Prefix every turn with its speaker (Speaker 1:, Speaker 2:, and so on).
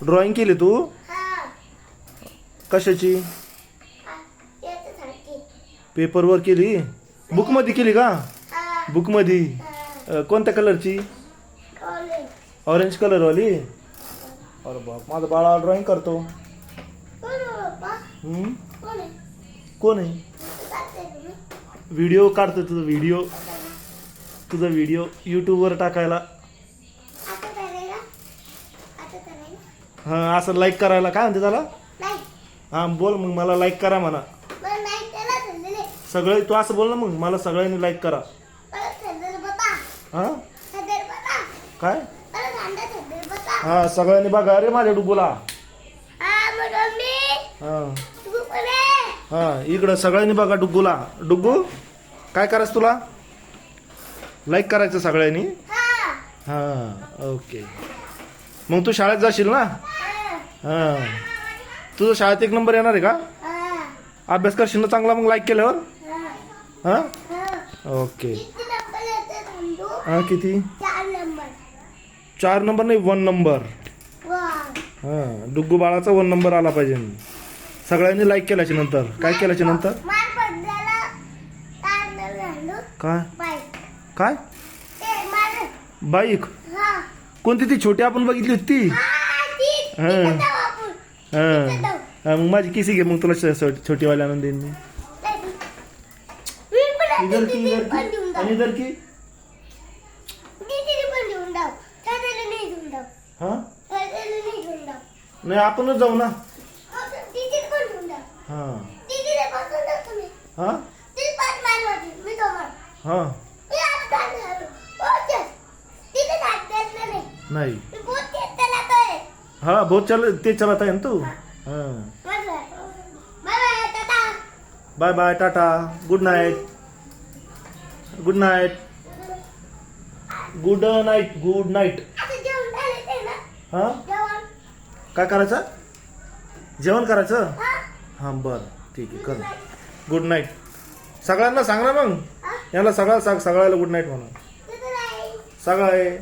Speaker 1: Drawing केली तू? कशाची? पेपरवर केली? बुकमध्ये केली का? बुकमध्ये कोणत्या कलरची? ऑरेंज कलरवाली? अरे बाप, माझा बाळा ड्रॉइंग करतो. कोण आहे? व्हिडिओ काढतो तुझा व्हिडिओ यूट्यूबवर टाकायला. हां, असं लाईक करायला काय म्हणते त्याला? हां बोल मग, मला लाईक करा म्हणा. सगळे तू असं बोल ना मग, मला सगळ्यांनी लाईक करा. हां काय? हां सगळ्यांनी बघा रे माझ्या डुगूला. हां हां इकडं सगळ्यांनी बघा डुगूला. डुगू काय करायचं तुला? लाईक करायचं सगळ्यांनी. हां ओके. मग तू शाळेत जाशील ना? हां तुझं शाळेत 1 नंबर येणार आहे का? अभ्यास करशील ना चांगला मग लाईक केल्यावर? हां ओके. हां किती? 4 नंबर नाही, 1 नंबर. हां डुग्गू बाळाचा 1 नंबर आला पाहिजे. सगळ्यांनी लाईक केल्याच्या नंतर. काय केल्याच्या नंतर? काय काय? बाईक कोणती? ती छोटी आपण बघितली होती ती? हां हां मग माझी किसी घे मग, तुला छोटीवाली आणून देईन मी. इधर की हां नाही आपणच जाऊ ना. हां हां हां नाही हाँ बहुत तेज चलाता है ना तू. हाँ bye bye tata good night good night good night good night. हाँ काय करायचं? जेवण करायचं? हां बरं ठीक आहे कर. गुड नाईट सगळ्यांना सांग ना मग. याला सगळ्याला गुड नाईट म्हणा. सगळं आहे.